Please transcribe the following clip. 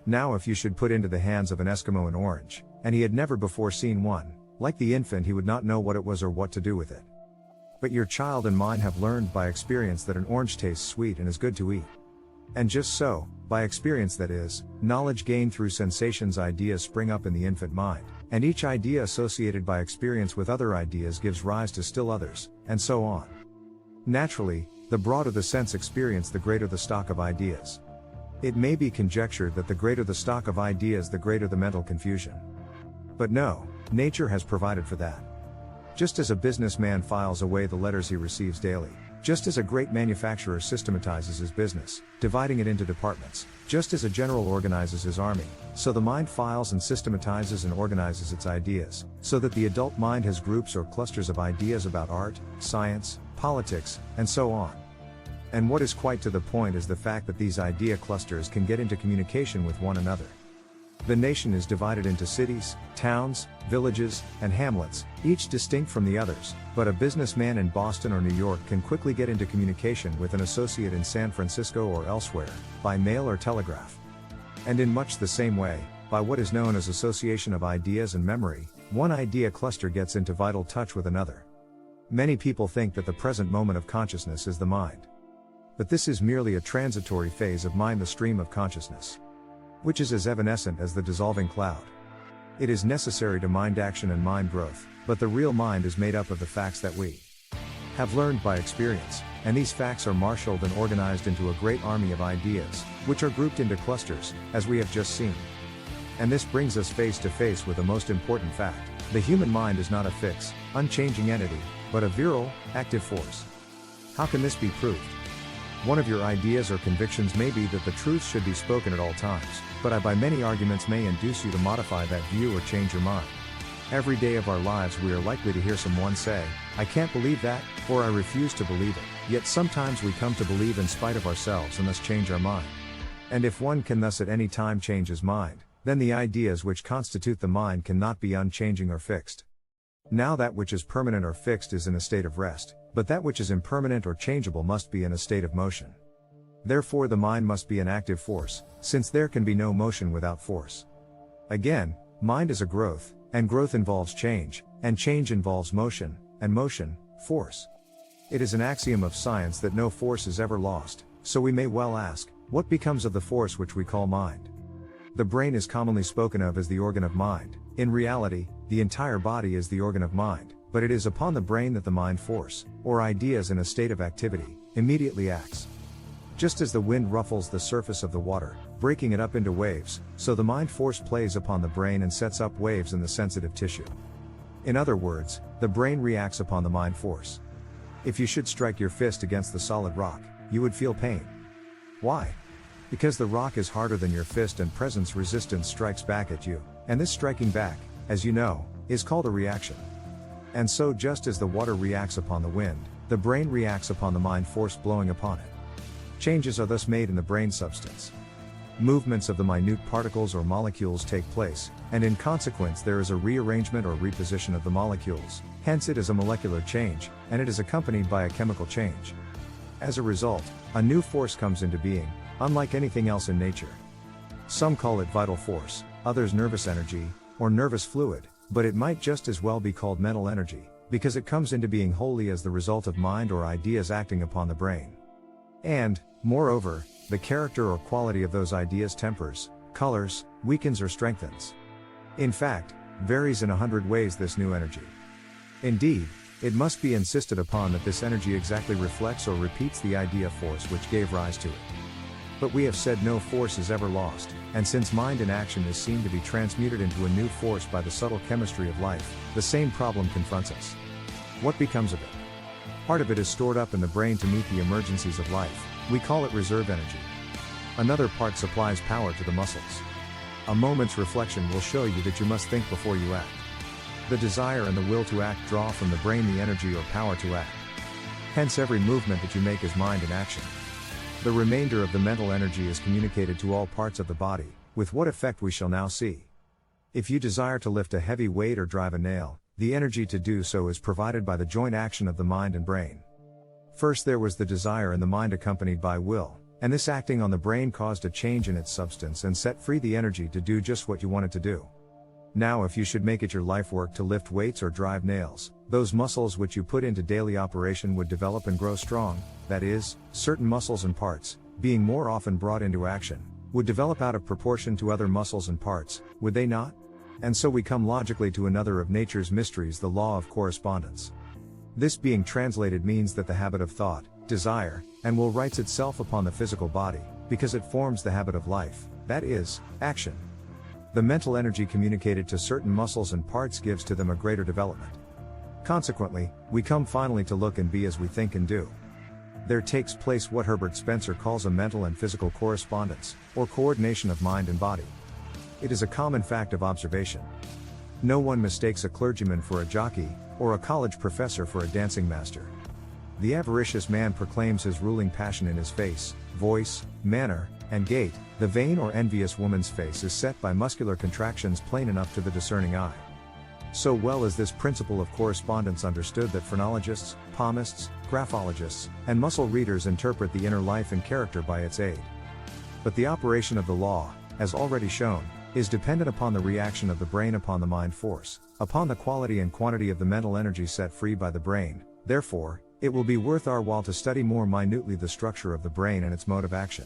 Now if you should put into the hands of an Eskimo an orange, and he had never before seen one, like the infant he would not know what it was or what to do with it. But your child and mine have learned by experience that an orange tastes sweet and is good to eat. And just so, by experience that is, knowledge gained through sensations ideas spring up in the infant mind, and each idea associated by experience with other ideas gives rise to still others, and so on. Naturally, the broader the sense experience the greater the stock of ideas. It may be conjectured that the greater the stock of ideas the greater the mental confusion. But no, nature has provided for that. Just as a businessman files away the letters he receives daily, just as a great manufacturer systematizes his business, dividing it into departments, just as a general organizes his army, so the mind files and systematizes and organizes its ideas, so that the adult mind has groups or clusters of ideas about art, science, politics, and so on. And what is quite to the point is the fact that these idea clusters can get into communication with one another. The nation is divided into cities, towns, villages, and hamlets, each distinct from the others, but a businessman in Boston or New York can quickly get into communication with an associate in San Francisco or elsewhere, by mail or telegraph. And in much the same way, by what is known as association of ideas and memory, one idea cluster gets into vital touch with another. Many people think that the present moment of consciousness is the mind. But this is merely a transitory phase of mind, the stream of consciousness, which is as evanescent as the dissolving cloud. It is necessary to mind action and mind growth, but the real mind is made up of the facts that we have learned by experience, and these facts are marshaled and organized into a great army of ideas, which are grouped into clusters, as we have just seen. And this brings us face to face with a most important fact: the human mind is not a fixed, unchanging entity, but a virile, active force. How can this be proved? One of your ideas or convictions may be that the truth should be spoken at all times, but I by many arguments may induce you to modify that view or change your mind. Every day of our lives we are likely to hear someone say, "I can't believe that," or "I refuse to believe it," yet sometimes we come to believe in spite of ourselves and thus change our mind. And if one can thus at any time change his mind, then the ideas which constitute the mind cannot be unchanging or fixed. Now that which is permanent or fixed is in a state of rest, but that which is impermanent or changeable must be in a state of motion. Therefore the mind must be an active force, since there can be no motion without force. Again, mind is a growth, and growth involves change, and change involves motion, and motion, force. It is an axiom of science that no force is ever lost, so we may well ask, what becomes of the force which we call mind? The brain is commonly spoken of as the organ of mind. In reality, the entire body is the organ of mind, but it is upon the brain that the mind force, or ideas in a state of activity, immediately acts. Just as the wind ruffles the surface of the water, breaking it up into waves, so the mind force plays upon the brain and sets up waves in the sensitive tissue. In other words, the brain reacts upon the mind force. If you should strike your fist against the solid rock, you would feel pain. Why? Because the rock is harder than your fist and presence resistance strikes back at you, and this striking back, as you know, is called a reaction. And so just as the water reacts upon the wind, the brain reacts upon the mind force blowing upon it. Changes are thus made in the brain substance. Movements of the minute particles or molecules take place, and in consequence there is a rearrangement or reposition of the molecules, hence it is a molecular change, and it is accompanied by a chemical change. As a result, a new force comes into being, unlike anything else in nature. Some call it vital force, others nervous energy, or nervous fluid, but it might just as well be called mental energy, because it comes into being wholly as the result of mind or ideas acting upon the brain. And, moreover, the character or quality of those ideas tempers, colors, weakens or strengthens. In fact, varies in 100 ways this new energy. Indeed, it must be insisted upon that this energy exactly reflects or repeats the idea force which gave rise to it. But we have said no force is ever lost, and since mind in action is seen to be transmuted into a new force by the subtle chemistry of life, the same problem confronts us. What becomes of it? Part of it is stored up in the brain to meet the emergencies of life. We call it reserve energy. Another part supplies power to the muscles. A moment's reflection will show you that you must think before you act. The desire and the will to act draw from the brain the energy or power to act. Hence every movement that you make is mind in action. The remainder of the mental energy is communicated to all parts of the body, with what effect we shall now see. If you desire to lift a heavy weight or drive a nail, the energy to do so is provided by the joint action of the mind and brain. First there was the desire in the mind accompanied by will, and this acting on the brain caused a change in its substance and set free the energy to do just what you wanted to do. Now if you should make it your life work to lift weights or drive nails, those muscles which you put into daily operation would develop and grow strong, that is, certain muscles and parts, being more often brought into action, would develop out of proportion to other muscles and parts, would they not? And so we come logically to another of nature's mysteries, the law of correspondence. This being translated means that the habit of thought, desire, and will writes itself upon the physical body, because it forms the habit of life, that is, action. The mental energy communicated to certain muscles and parts gives to them a greater development. Consequently, we come finally to look and be as we think and do. There takes place what Herbert Spencer calls a mental and physical correspondence, or coordination of mind and body. It is a common fact of observation. No one mistakes a clergyman for a jockey, or a college professor for a dancing master. The avaricious man proclaims his ruling passion in his face, voice, manner, and gait. The vain or envious woman's face is set by muscular contractions plain enough to the discerning eye. So well is this principle of correspondence understood that phrenologists, palmists, graphologists, and muscle readers interpret the inner life and character by its aid. But the operation of the law, as already shown, is dependent upon the reaction of the brain upon the mind force, upon the quality and quantity of the mental energy set free by the brain. Therefore, it will be worth our while to study more minutely the structure of the brain and its mode of action.